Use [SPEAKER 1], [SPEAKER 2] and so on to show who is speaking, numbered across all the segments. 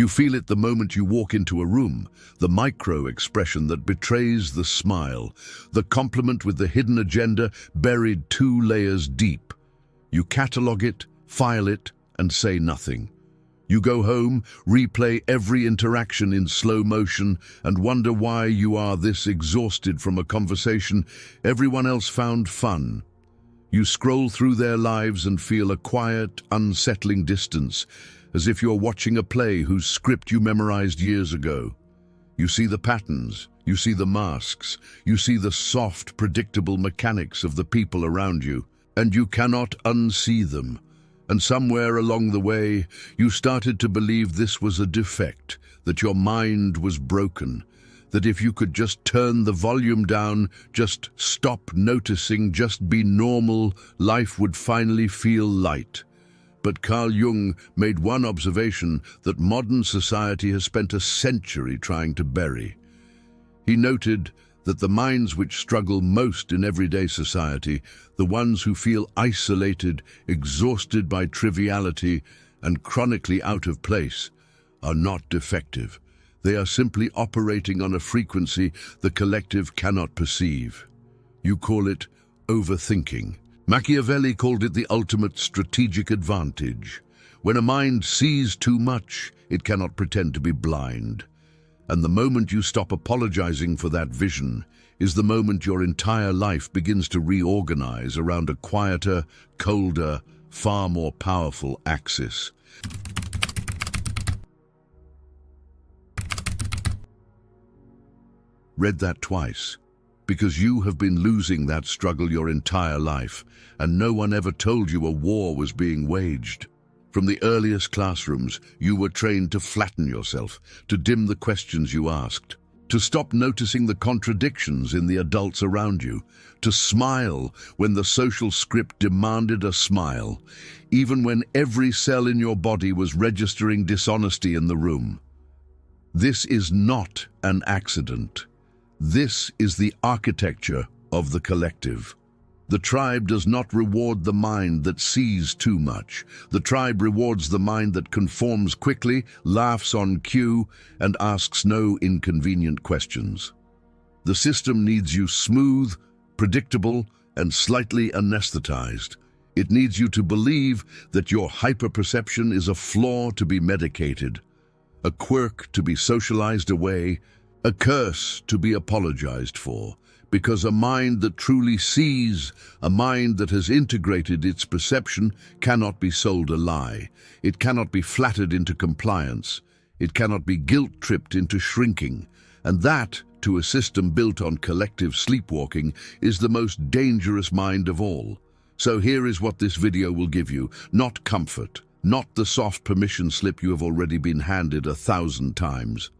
[SPEAKER 1] You feel it the moment you walk into a room, the micro-expression that betrays the smile, the compliment with the hidden agenda buried 2 layers deep. You catalog it, file it, and say nothing. You go home, replay every interaction in slow motion, and wonder why you are this exhausted from a conversation everyone else found fun. You scroll through their lives and feel a quiet, unsettling distance, as if you're watching a play whose script you memorized years ago. You see the patterns, you see the masks, you see the soft, predictable mechanics of the people around you, and you cannot unsee them. And somewhere along the way, you started to believe this was a defect, that your mind was broken, that if you could just turn the volume down, just stop noticing, just be normal, life would finally feel light. But Carl Jung made one observation that modern society has spent a century trying to bury. He noted that the minds which struggle most in everyday society, the ones who feel isolated, exhausted by triviality, and chronically out of place, are not defective. They are simply operating on a frequency the collective cannot perceive. You call it overthinking. Machiavelli called it the ultimate strategic advantage. When a mind sees too much, it cannot pretend to be blind. And the moment you stop apologizing for that vision is the moment your entire life begins to reorganize around a quieter, colder, far more powerful axis. Read that twice, because you have been losing that struggle your entire life, and no one ever told you a war was being waged. From the earliest classrooms, you were trained to flatten yourself, to dim the questions you asked, to stop noticing the contradictions in the adults around you, to smile when the social script demanded a smile, even when every cell in your body was registering dishonesty in the room. This is not an accident. This is the architecture of the collective. The tribe does not reward the mind that sees too much. The tribe rewards the mind that conforms quickly, laughs on cue, and asks no inconvenient questions. The system needs you smooth, predictable, and slightly anesthetized. It needs you to believe that your hyperperception is a flaw to be medicated, a quirk to be socialized away, a curse to be apologized for. Because a mind that truly sees, a mind that has integrated its perception, cannot be sold a lie. It cannot be flattered into compliance. It cannot be guilt-tripped into shrinking. And that, to a system built on collective sleepwalking, is the most dangerous mind of all. So here is what this video will give you. Not comfort, not the soft permission slip you have already been handed 1,000 times.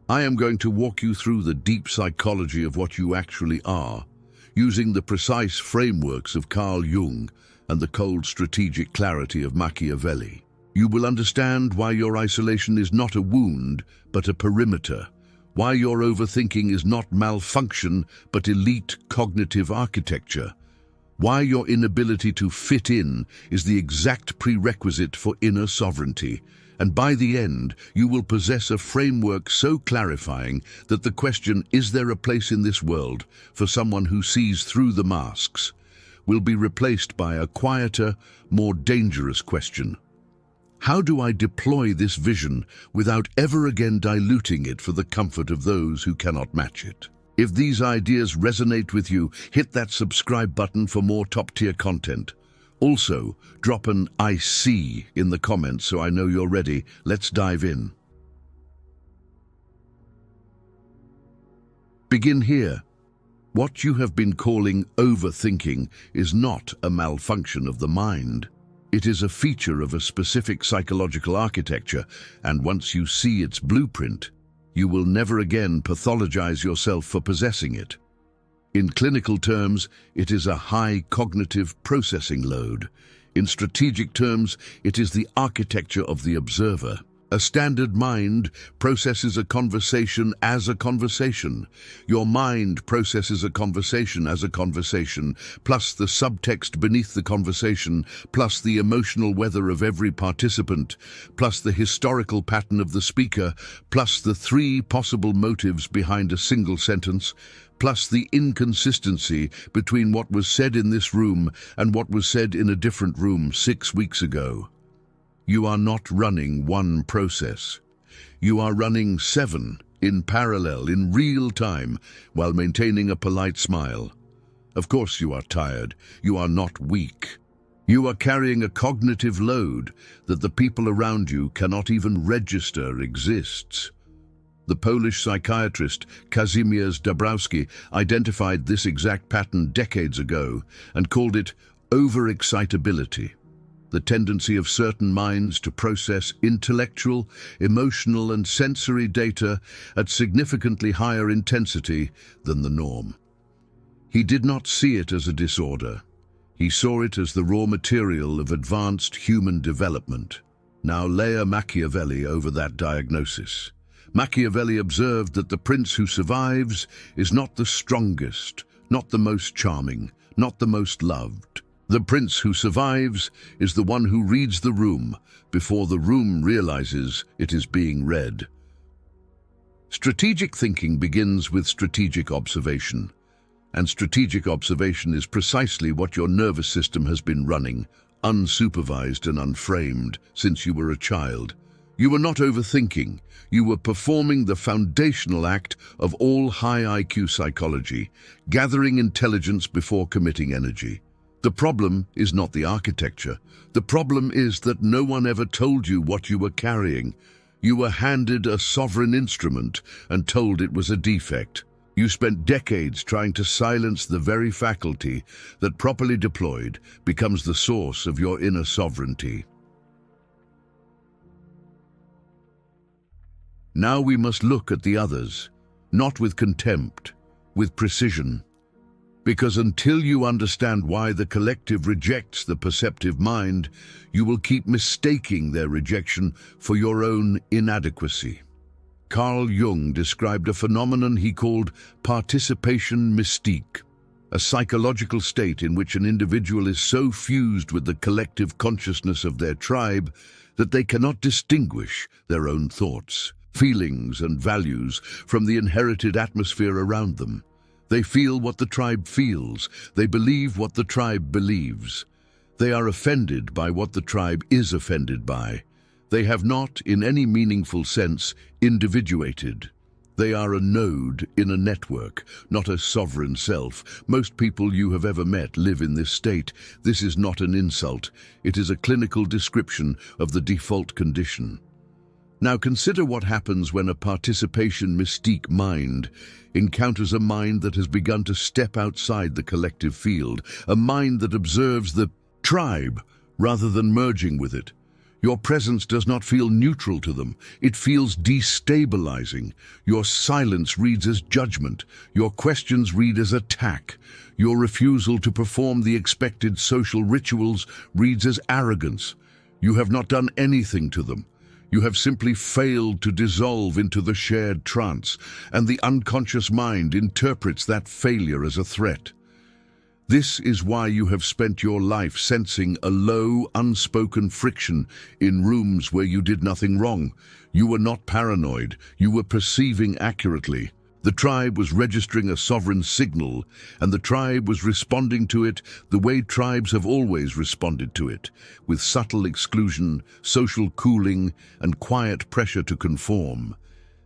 [SPEAKER 1] I am going to walk you through the deep psychology of what you actually are, using the precise frameworks of Carl Jung and the cold strategic clarity of Machiavelli. You will understand why your isolation is not a wound, but a perimeter, why your overthinking is not malfunction, but elite cognitive architecture, why your inability to fit in is the exact prerequisite for inner sovereignty, and by the end, you will possess a framework so clarifying that the question, is there a place in this world for someone who sees through the masks, will be replaced by a quieter, more dangerous question. How do I deploy this vision without ever again diluting it for the comfort of those who cannot match it? If these ideas resonate with you, hit that subscribe button for more top-tier content. Also, drop an "I see" in the comments so I know you're ready. Let's dive in. Begin here. What you have been calling overthinking is not a malfunction of the mind. It is a feature of a specific psychological architecture, and once you see its blueprint, you will never again pathologize yourself for possessing it. In clinical terms, it is a high cognitive processing load. In strategic terms, it is the architecture of the observer. A standard mind processes a conversation as a conversation. Your mind processes a conversation as a conversation, plus the subtext beneath the conversation, plus the emotional weather of every participant, plus the historical pattern of the speaker, plus the three possible motives behind a single sentence, plus the inconsistency between what was said in this room and what was said in a different room 6 weeks ago. You are not running one process. You are running 7 in parallel, in real time, while maintaining a polite smile. Of course you are tired. You are not weak. You are carrying a cognitive load that the people around you cannot even register exists. The Polish psychiatrist Kazimierz Dabrowski identified this exact pattern decades ago and called it overexcitability. The tendency of certain minds to process intellectual, emotional, and sensory data at significantly higher intensity than the norm. He did not see it as a disorder. He saw it as the raw material of advanced human development. Now layer Machiavelli over that diagnosis. Machiavelli observed that the prince who survives is not the strongest, not the most charming, not the most loved. The prince who survives is the one who reads the room before the room realizes it is being read. Strategic thinking begins with strategic observation, and strategic observation is precisely what your nervous system has been running, unsupervised and unframed, since you were a child. You were not overthinking. You were performing the foundational act of all high IQ psychology, gathering intelligence before committing energy. The problem is not the architecture. The problem is that no one ever told you what you were carrying. You were handed a sovereign instrument and told it was a defect. You spent decades trying to silence the very faculty that, properly deployed, becomes the source of your inner sovereignty. Now we must look at the others, not with contempt, with precision. Because until you understand why the collective rejects the perceptive mind, you will keep mistaking their rejection for your own inadequacy. Carl Jung described a phenomenon he called participation mystique, a psychological state in which an individual is so fused with the collective consciousness of their tribe that they cannot distinguish their own thoughts, feelings, and values from the inherited atmosphere around them. They feel what the tribe feels. They believe what the tribe believes. They are offended by what the tribe is offended by. They have not, in any meaningful sense, individuated. They are a node in a network, not a sovereign self. Most people you have ever met live in this state. This is not an insult. It is a clinical description of the default condition. Now consider what happens when a participation mystique mind encounters a mind that has begun to step outside the collective field, a mind that observes the tribe rather than merging with it. Your presence does not feel neutral to them. It feels destabilizing. Your silence reads as judgment. Your questions read as attack. Your refusal to perform the expected social rituals reads as arrogance. You have not done anything to them. You have simply failed to dissolve into the shared trance, and the unconscious mind interprets that failure as a threat. This is why you have spent your life sensing a low, unspoken friction in rooms where you did nothing wrong. You were not paranoid. You were perceiving accurately. The tribe was registering a sovereign signal, and the tribe was responding to it the way tribes have always responded to it, with subtle exclusion, social cooling, and quiet pressure to conform.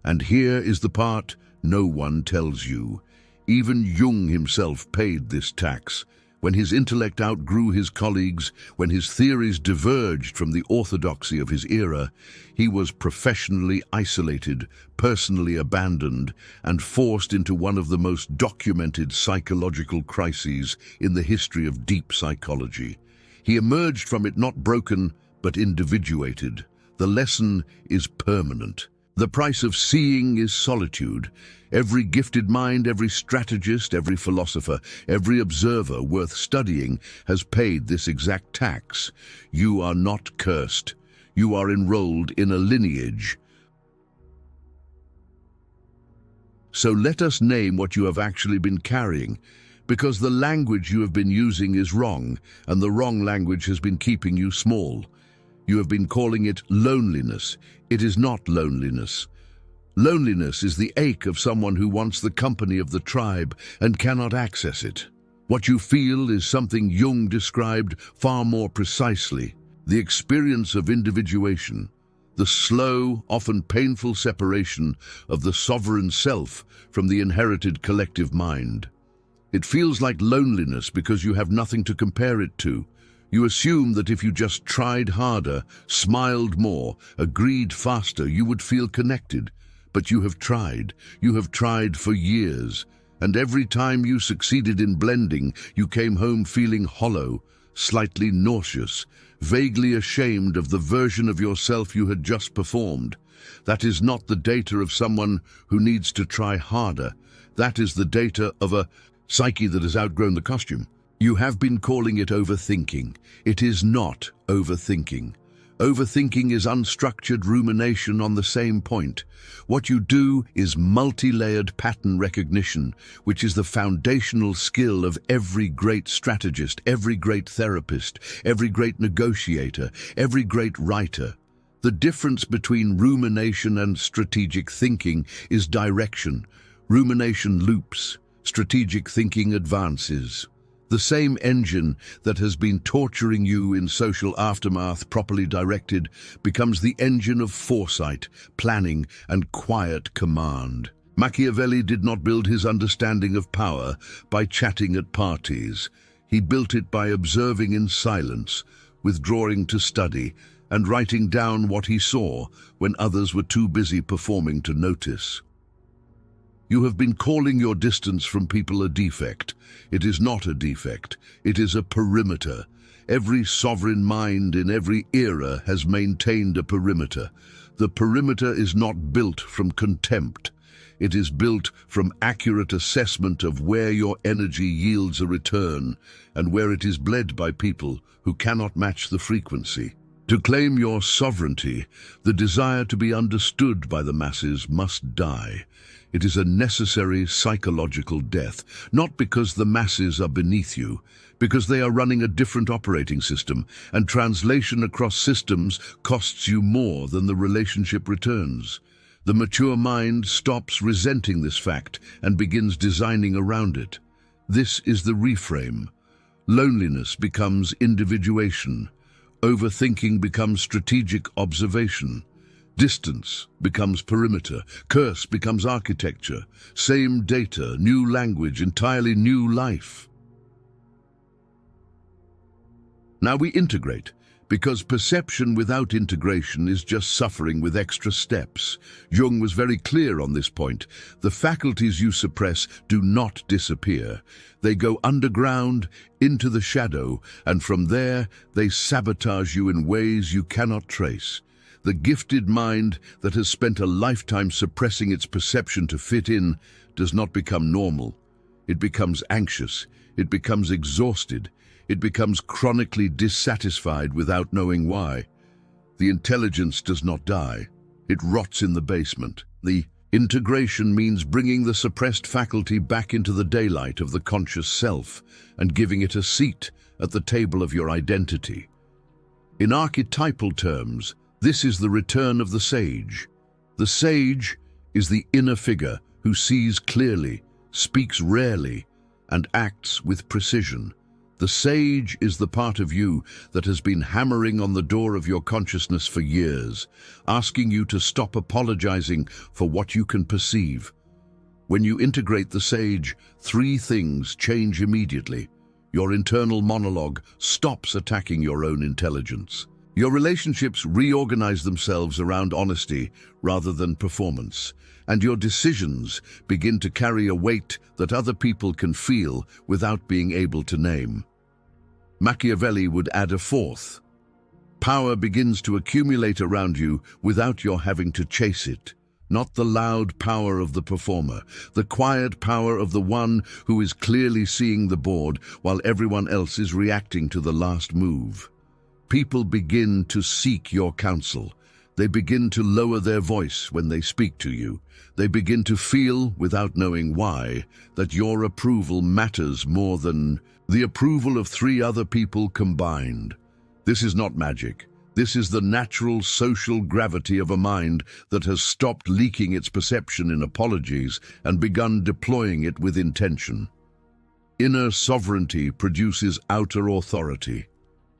[SPEAKER 1] And here is the part no one tells you. Even Jung himself paid this tax. When his intellect outgrew his colleagues, when his theories diverged from the orthodoxy of his era, he was professionally isolated, personally abandoned, and forced into one of the most documented psychological crises in the history of deep psychology. He emerged from it not broken, but individuated. The lesson is permanent. The price of seeing is solitude. Every gifted mind, every strategist, every philosopher, every observer worth studying has paid this exact tax. You are not cursed. You are enrolled in a lineage. So let us name what you have actually been carrying, because the language you have been using is wrong, and the wrong language has been keeping you small. You have been calling it loneliness. It is not loneliness. Loneliness is the ache of someone who wants the company of the tribe and cannot access it. What you feel is something Jung described far more precisely: the experience of individuation, the slow, often painful separation of the sovereign self from the inherited collective mind. It feels like loneliness because you have nothing to compare it to. You assume that if you just tried harder, smiled more, agreed faster, you would feel connected. But you have tried. You have tried for years. And every time you succeeded in blending, you came home feeling hollow, slightly nauseous, vaguely ashamed of the version of yourself you had just performed. That is not the data of someone who needs to try harder. That is the data of a psyche that has outgrown the costume. You have been calling it overthinking. It is not overthinking. Overthinking is unstructured rumination on the same point. What you do is multi-layered pattern recognition, which is the foundational skill of every great strategist, every great therapist, every great negotiator, every great writer. The difference between rumination and strategic thinking is direction. Rumination loops, strategic thinking advances. The same engine that has been torturing you in social aftermath, properly directed, becomes the engine of foresight, planning, and quiet command. Machiavelli did not build his understanding of power by chatting at parties. He built it by observing in silence, withdrawing to study, and writing down what he saw when others were too busy performing to notice. You have been calling your distance from people a defect. It is not a defect. It is a perimeter. Every sovereign mind in every era has maintained a perimeter. The perimeter is not built from contempt. It is built from accurate assessment of where your energy yields a return and where it is bled by people who cannot match the frequency. To claim your sovereignty, the desire to be understood by the masses must die. It is a necessary psychological death, not because the masses are beneath you, because they are running a different operating system, and translation across systems costs you more than the relationship returns. The mature mind stops resenting this fact and begins designing around it. This is the reframe. Loneliness becomes individuation. Overthinking becomes strategic observation. Distance becomes perimeter. Curse becomes architecture. Same data, new language, entirely new life. Now we integrate, because perception without integration is just suffering with extra steps. Jung was very clear on this point. The faculties you suppress do not disappear. They go underground, into the shadow, and from there they sabotage you in ways you cannot trace. The gifted mind that has spent a lifetime suppressing its perception to fit in does not become normal. It becomes anxious. It becomes exhausted. It becomes chronically dissatisfied without knowing why. The intelligence does not die. It rots in the basement. The integration means bringing the suppressed faculty back into the daylight of the conscious self and giving it a seat at the table of your identity. In archetypal terms, this is the return of the sage. The sage is the inner figure who sees clearly, speaks rarely, and acts with precision. The sage is the part of you that has been hammering on the door of your consciousness for years, asking you to stop apologizing for what you can perceive. When you integrate the sage, three things change immediately. Your internal monologue stops attacking your own intelligence. Your relationships reorganize themselves around honesty rather than performance, and your decisions begin to carry a weight that other people can feel without being able to name. Machiavelli would add a fourth. Power begins to accumulate around you without your having to chase it. Not the loud power of the performer, the quiet power of the one who is clearly seeing the board while everyone else is reacting to the last move. People begin to seek your counsel. They begin to lower their voice when they speak to you. They begin to feel, without knowing why, that your approval matters more than the approval of 3 other people combined. This is not magic. This is the natural social gravity of a mind that has stopped leaking its perception in apologies and begun deploying it with intention. Inner sovereignty produces outer authority.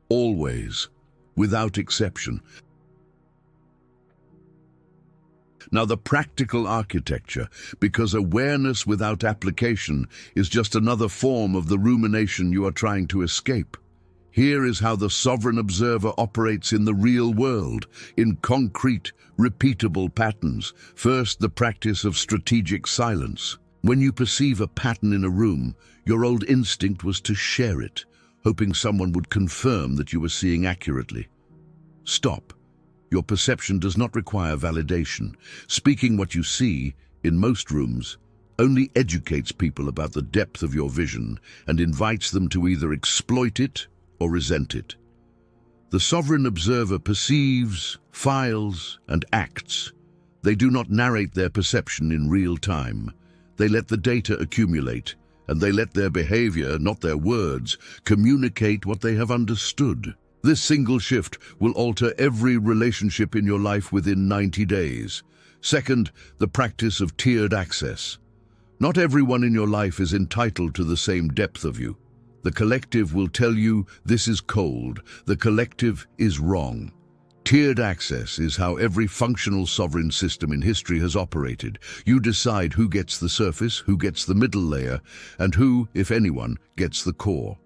[SPEAKER 1] Always, without exception. Now, the practical architecture, because awareness without application is just another form of the rumination you are trying to escape. Here is how the sovereign observer operates in the real world, in concrete, repeatable patterns. First, the practice of strategic silence. When you perceive a pattern in a room, your old instinct was to share it, hoping someone would confirm that you were seeing accurately. Stop. Your perception does not require validation. Speaking what you see, in most rooms, only educates people about the depth of your vision and invites them to either exploit it or resent it. The sovereign observer perceives, files, and acts. They do not narrate their perception in real time. They let the data accumulate, and they let their behavior, not their words, communicate what they have understood. This single shift will alter every relationship in your life within 90 days. Second, the practice of tiered access. Not everyone in your life is entitled to the same depth of you. The collective will tell you this is cold. The collective is wrong. Tiered access is how every functional sovereign system in history has operated. You decide who gets the surface, who gets the middle layer, and who, if anyone, gets the core.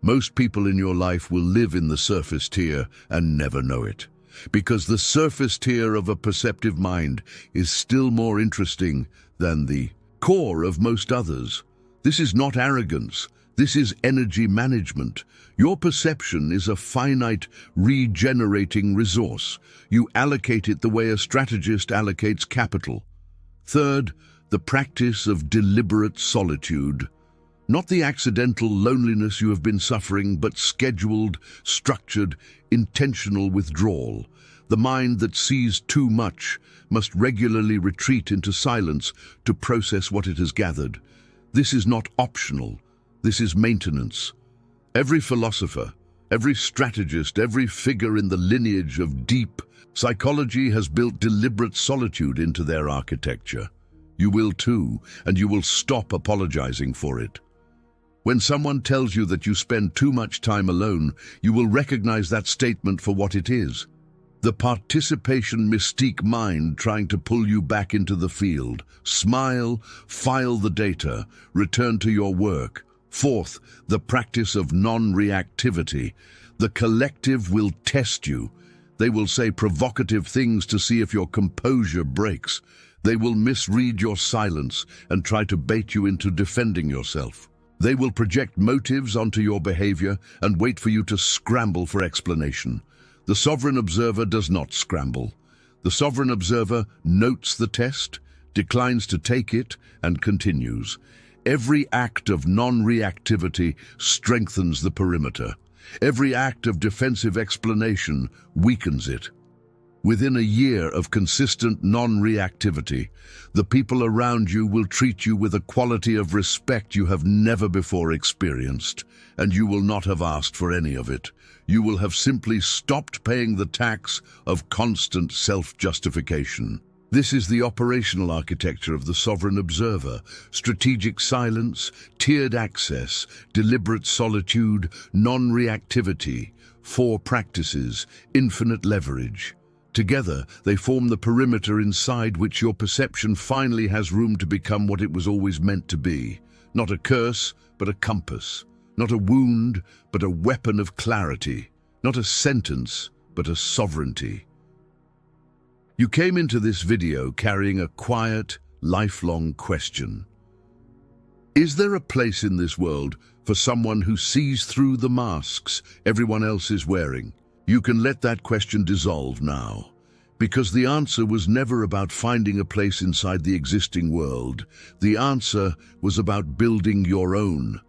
[SPEAKER 1] Most people in your life will live in the surface tier and never know it, because the surface tier of a perceptive mind is still more interesting than the core of most others. This is not arrogance. This is energy management. Your perception is a finite, regenerating resource. You allocate it the way a strategist allocates capital. Third, the practice of deliberate solitude. Not the accidental loneliness you have been suffering, but scheduled, structured, intentional withdrawal. The mind that sees too much must regularly retreat into silence to process what it has gathered. This is not optional. This is maintenance. Every philosopher, every strategist, every figure in the lineage of deep psychology has built deliberate solitude into their architecture. You will too, and you will stop apologizing for it. When someone tells you that you spend too much time alone, you will recognize that statement for what it is. The participation mystique mind trying to pull you back into the field. Smile, file the data, return to your work. Fourth, the practice of non-reactivity. The collective will test you. They will say provocative things to see if your composure breaks. They will misread your silence and try to bait you into defending yourself. They will project motives onto your behavior and wait for you to scramble for explanation. The sovereign observer does not scramble. The sovereign observer notes the test, declines to take it, and continues. Every act of non-reactivity strengthens the perimeter. Every act of defensive explanation weakens it. Within a year of consistent non-reactivity, the people around you will treat you with a quality of respect you have never before experienced, and you will not have asked for any of it. You will have simply stopped paying the tax of constant self-justification. This is the operational architecture of the sovereign observer: strategic silence, tiered access, deliberate solitude, non-reactivity, 4 practices, infinite leverage. Together, they form the perimeter inside which your perception finally has room to become what it was always meant to be. Not a curse, but a compass. Not a wound, but a weapon of clarity. Not a sentence, but a sovereignty. You came into this video carrying a quiet, lifelong question. Is there a place in this world for someone who sees through the masks everyone else is wearing? You can let that question dissolve now, because the answer was never about finding a place inside the existing world. The answer was about building your own.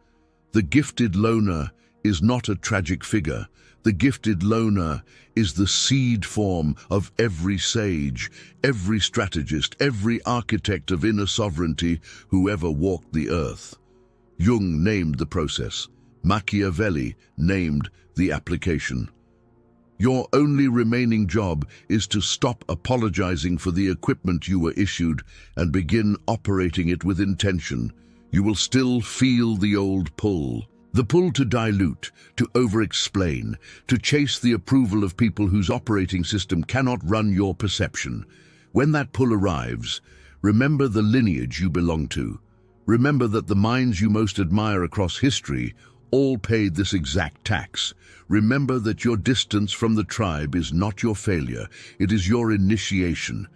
[SPEAKER 1] The gifted loner is not a tragic figure. The gifted loner is the seed form of every sage, every strategist, every architect of inner sovereignty who ever walked the earth. Jung named the process. Machiavelli named the application. Your only remaining job is to stop apologizing for the equipment you were issued and begin operating it with intention. You will still feel the old pull. The pull to dilute, to over-explain, to chase the approval of people whose operating system cannot run your perception. When that pull arrives, remember the lineage you belong to. Remember that the minds you most admire across history all paid this exact tax. Remember that your distance from the tribe is not your failure, it is your initiation.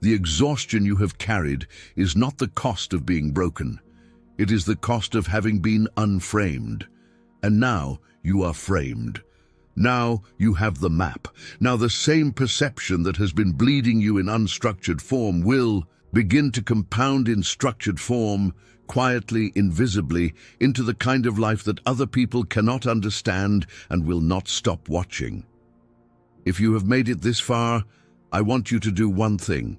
[SPEAKER 1] The exhaustion you have carried is not the cost of being broken. It is the cost of having been unframed. And now you are framed. Now you have the map. Now the same perception that has been bleeding you in unstructured form will begin to compound in structured form, quietly, invisibly, into the kind of life that other people cannot understand and will not stop watching. If you have made it this far, I want you to do one thing.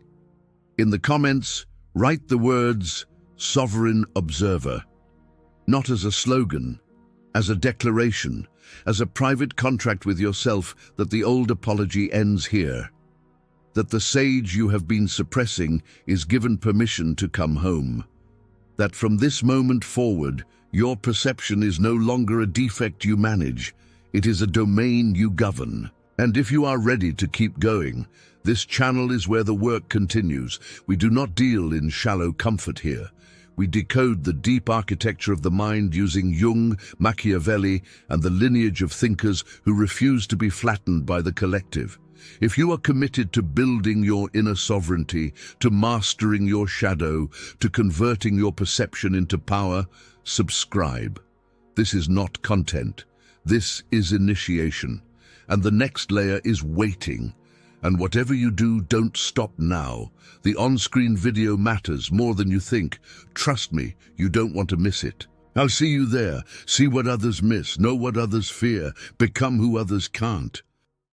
[SPEAKER 1] In the comments, write the words, "Sovereign Observer," not as a slogan, as a declaration, as a private contract with yourself that the old apology ends here, that the sage you have been suppressing is given permission to come home, that from this moment forward, your perception is no longer a defect you manage, it is a domain you govern. And if you are ready to keep going, this channel is where the work continues. We do not deal in shallow comfort here. We decode the deep architecture of the mind using Jung, Machiavelli, and the lineage of thinkers who refuse to be flattened by the collective. If you are committed to building your inner sovereignty, to mastering your shadow, to converting your perception into power, subscribe. This is not content. This is initiation. And the next layer is waiting. And whatever you do, don't stop now. The on-screen video matters more than you think. Trust me, you don't want to miss it. I'll see you there. See what others miss, know what others fear, become who others can't.